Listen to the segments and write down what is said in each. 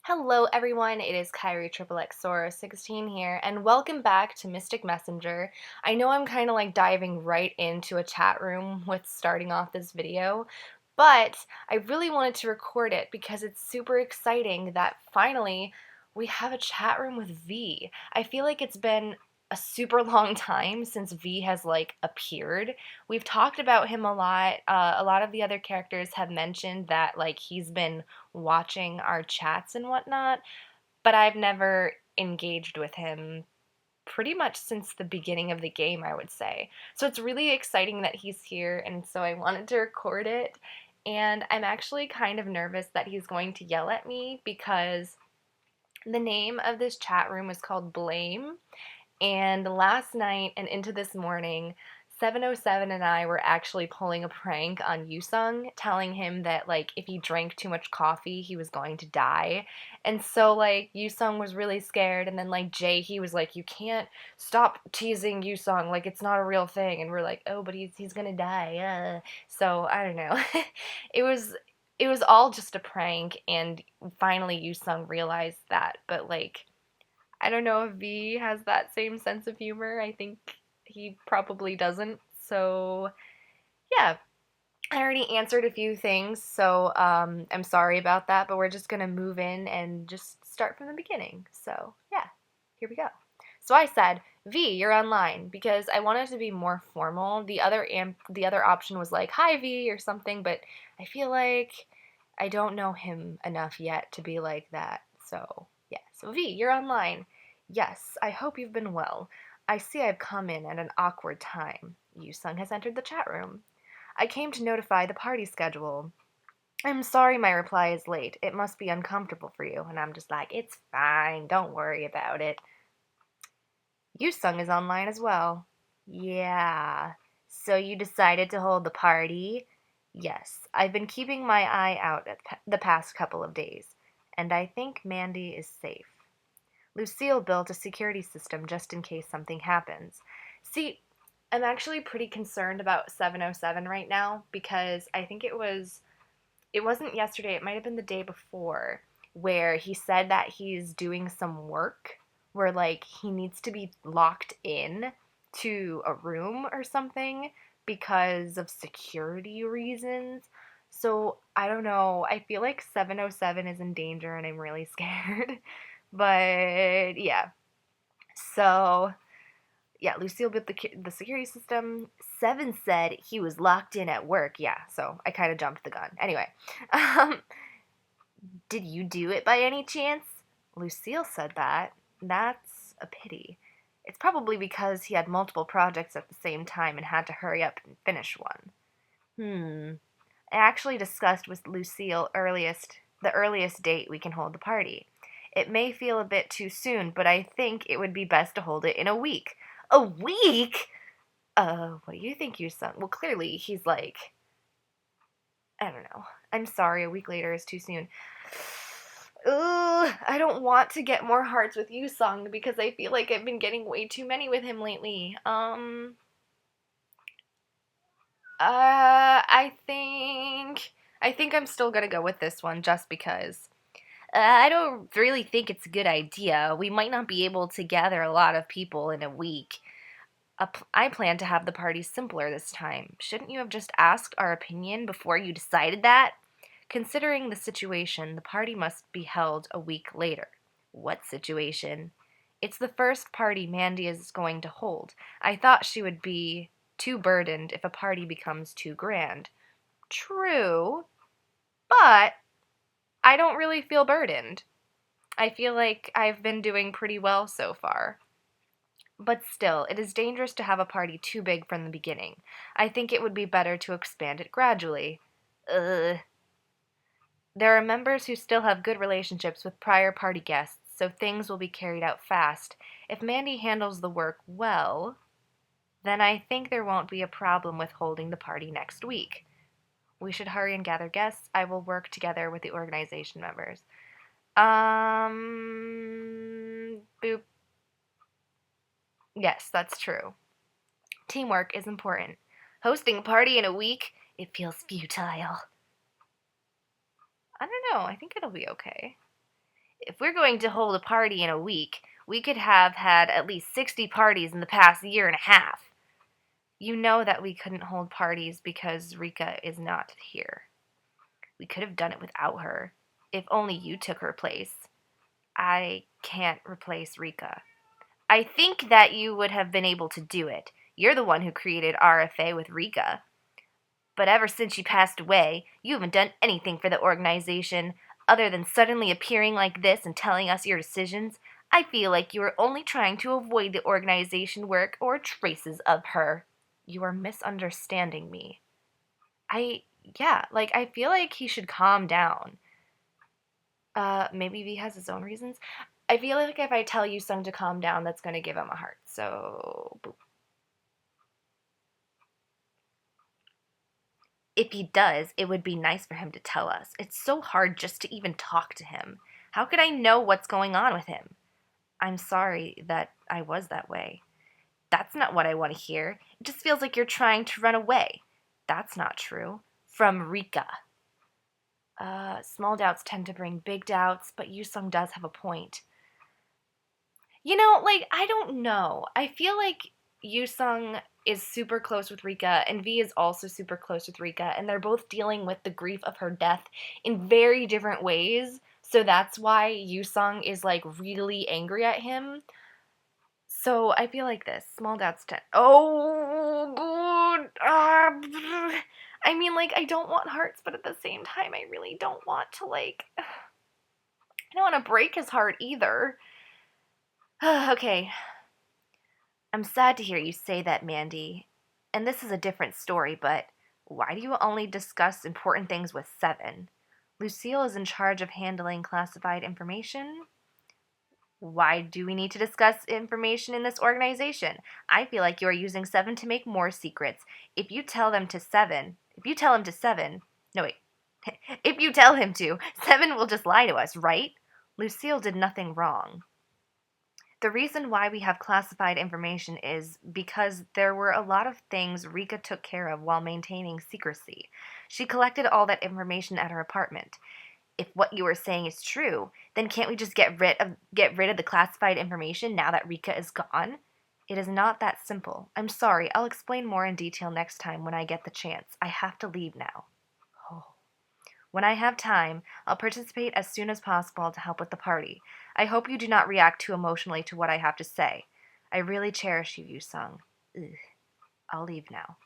Hello everyone, it is Kyrie XXX16 here, and welcome back to Mystic Messenger. I know I'm kind of like diving right into a chat room with starting off this video, but I really wanted to record it because it's super exciting that finally we have a chat room with V. I feel like it's been a super long time since V has like appeared. We've talked about him a lot. A lot of the other characters have mentioned that like he's been watching our chats and whatnot, but I've never engaged with him pretty much since the beginning of the game, I would say. So it's really exciting that he's here, and so I wanted to record it. And I'm actually kind of nervous that he's going to yell at me because the name of this chat room is called Blame. And last night and into this morning, 707 and I were actually pulling a prank on Yusung, telling him that, like, if he drank too much coffee, he was going to die. And so, like, Yusung was really scared. And then, like, Jay, he was like, you can't stop teasing Yusung. Like, it's not a real thing. And we're like, oh, but he's gonna die. So, I don't know. it was. It was all just a prank, and finally Yusung realized that. But, like, I don't know if V has that same sense of humor. I think he probably doesn't. So, yeah, I already answered a few things, so I'm sorry about that, but we're just going to move in and just start from the beginning. So, yeah, here we go. So I said, V, you're online, because I wanted to be more formal. The other option was like, hi, V, or something, but I feel like I don't know him enough yet to be like that. So, yeah. So, V, you're online. Yes, I hope you've been well. I see I've come in at an awkward time. Yusung has entered the chat room. I came to notify the party schedule. I'm sorry my reply is late. It must be uncomfortable for you. And I'm just like, it's fine. Don't worry about it. Yusung is online as well. Yeah. So you decided to hold the party? Yes. I've been keeping my eye out at the past couple of days, and I think Mandy is safe. Lucille built a security system just in case something happens. See, I'm actually pretty concerned about 707 right now because I think it wasn't yesterday, it might have been the day before, where he said that he's doing some work where like he needs to be locked in to a room or something because of security reasons. So, I don't know. I feel like 707 is in danger and I'm really scared. But yeah. So, yeah, Lucille built the security system. Seven said he was locked in at work. Yeah, so I kind of jumped the gun. Anyway, um, did you do it by any chance? Lucille said that. That's a pity. It's probably because he had multiple projects at the same time and had to hurry up and finish one. I actually discussed with Lucille the earliest date we can hold the party. It may feel a bit too soon, but I think it would be best to hold it in a week. A week? What do you think, you son? Well, clearly he's like, I don't know. I'm sorry, a week later is too soon. Ugh, I don't want to get more hearts with you, Sung, because I feel like I've been getting way too many with him lately. I think I'm still gonna go with this one just because. I don't really think it's a good idea. We might not be able to gather a lot of people in a week. I plan to have the party simpler this time. Shouldn't you have just asked our opinion before you decided that? Considering the situation, the party must be held a week later. What situation? It's the first party Mandy is going to hold. I thought she would be too burdened if a party becomes too grand. True, but I don't really feel burdened. I feel like I've been doing pretty well so far. But still, it is dangerous to have a party too big from the beginning. I think it would be better to expand it gradually. Ugh. There are members who still have good relationships with prior party guests, so things will be carried out fast. If Mandy handles the work well, then I think there won't be a problem with holding the party next week. We should hurry and gather guests. I will work together with the organization members. Boop. Yes, that's true. Teamwork is important. Hosting a party in a week, it feels futile. I don't know. I think it'll be okay. If we're going to hold a party in a week, we could have had at least 60 parties in the past year and a half. You know that we couldn't hold parties because Rika is not here. We could have done it without her, if only you took her place. I can't replace Rika. I think that you would have been able to do it. You're the one who created RFA with Rika. But ever since she passed away, you haven't done anything for the organization other than suddenly appearing like this and telling us your decisions. I feel like you are only trying to avoid the organization work or traces of her. You are misunderstanding me. I feel like he should calm down. Maybe he has his own reasons. I feel like if I tell Sung to calm down, that's going to give him a heart. So, boop. If he does, it would be nice for him to tell us. It's so hard just to even talk to him. How could I know what's going on with him? I'm sorry that I was that way. That's not what I want to hear. It just feels like you're trying to run away. That's not true. From Rika. Small doubts tend to bring big doubts, but Sung does have a point. I don't know. I feel like Sung is super close with Rika, and V is also super close with Rika, and they're both dealing with the grief of her death in very different ways. So that's why Sung is like really angry at him. So I feel like this. Small doubts tend. Oh, good. I mean, I don't want hearts, but at the same time, I really don't want to, I don't want to break his heart either. Okay. I'm sad to hear you say that, Mandy. And this is a different story, but why do you only discuss important things with Seven? Lucille is in charge of handling classified information. Why do we need to discuss information in this organization? I feel like you are using Seven to make more secrets. If you tell him to, Seven, no wait, if you tell him to, Seven will just lie to us, right? Lucille did nothing wrong. The reason why we have classified information is because there were a lot of things Rika took care of while maintaining secrecy. She collected all that information at her apartment. If what you are saying is true, then can't we just get rid of the classified information now that Rika is gone? It is not that simple. I'm sorry. I'll explain more in detail next time when I get the chance. I have to leave now. Oh. When I have time, I'll participate as soon as possible to help with the party. I hope you do not react too emotionally to what I have to say. I really cherish you, Sung. I'll leave now.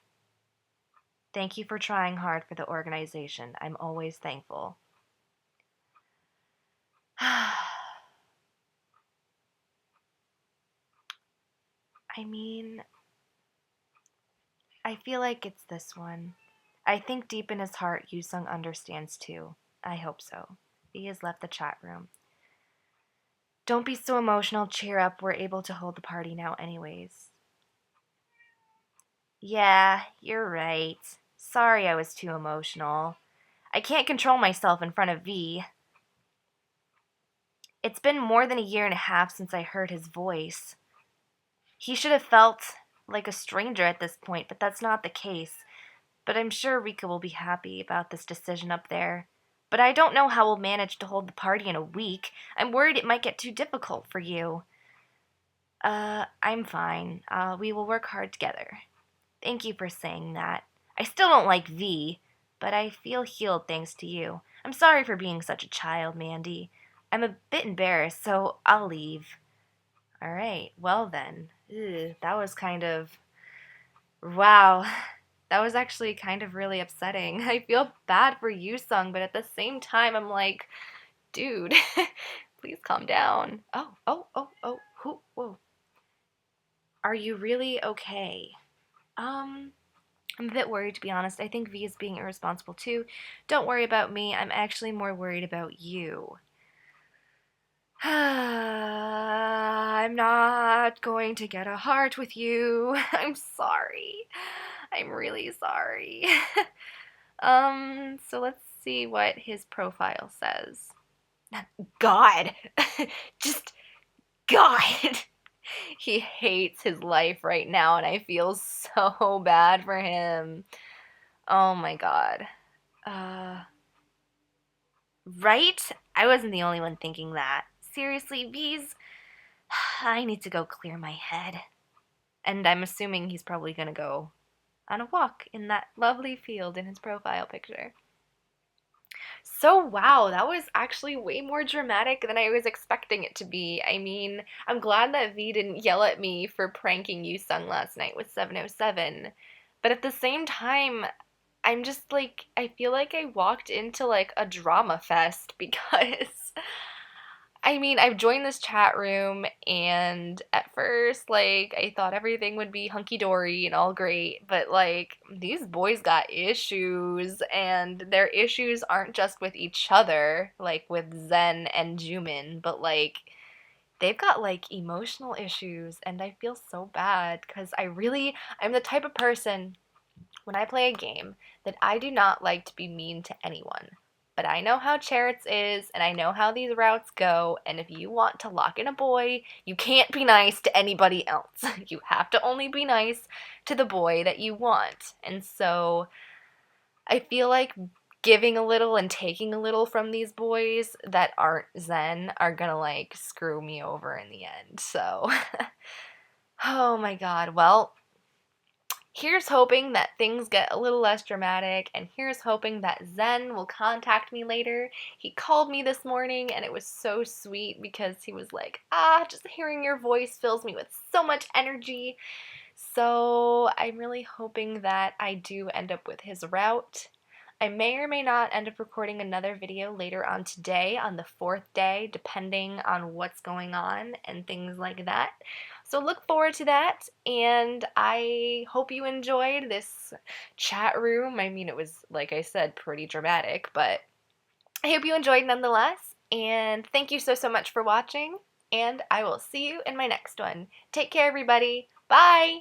Thank you for trying hard for the organization. I'm always thankful. I mean, I feel like it's this one. I think deep in his heart, Sung understands too. I hope so. He has left the chat room. Don't be so emotional. Cheer up. We're able to hold the party now anyways. Yeah, you're right. Sorry I was too emotional. I can't control myself in front of V. It's been more than a year and a half since I heard his voice. He should have felt like a stranger at this point, but that's not the case. But I'm sure Rika will be happy about this decision up there. But I don't know how we'll manage to hold the party in a week. I'm worried it might get too difficult for you. I'm fine. We will work hard together. Thank you for saying that. I still don't like V, but I feel healed thanks to you. I'm sorry for being such a child, Mandy. I'm a bit embarrassed, so I'll leave. All right, well then. That was kind of... Wow. That was actually kind of really upsetting. I feel bad for Sung, but at the same time, I'm like, dude, please calm down. Whoa. Are you really okay? I'm a bit worried, to be honest. I think V is being irresponsible too. Don't worry about me. I'm actually more worried about you. I'm not going to get a heart with you. I'm sorry. I'm really sorry. So let's see what his profile says. God. Just God. He hates his life right now, and I feel so bad for him. Oh my God. Right I wasn't the only one thinking that. Seriously, bees, I need to go clear my head. And I'm assuming he's probably gonna go on a walk in that lovely field in his profile picture. So, wow, that was actually way more dramatic than I was expecting it to be. I mean, I'm glad that V didn't yell at me for pranking you Sung last night with 707. But at the same time, I'm just like, I feel like I walked into like a drama fest because I mean, I've joined this chat room, and at first, like, I thought everything would be hunky dory and all great, but like, these boys got issues, and their issues aren't just with each other, like with Zen and Jumin, but like, they've got like emotional issues, and I feel so bad because I'm the type of person when I play a game that I do not like to be mean to anyone. But I know how Chariots is, and I know how these routes go, and if you want to lock in a boy, you can't be nice to anybody else. You have to only be nice to the boy that you want. And so I feel like giving a little and taking a little from these boys that aren't Zen are gonna like screw me over in the end. So, oh my god. Well, here's hoping that things get a little less dramatic, and here's hoping that Zen will contact me later. He called me this morning, and it was so sweet because he was like, just hearing your voice fills me with so much energy. So I'm really hoping that I do end up with his route. I may or may not end up recording another video later on today on the 4th day, depending on what's going on and things like that. So look forward to that, and I hope you enjoyed this chat room. I mean, it was, like I said, pretty dramatic, but I hope you enjoyed nonetheless, and thank you so much for watching, and I will see you in my next one. Take care, everybody. Bye!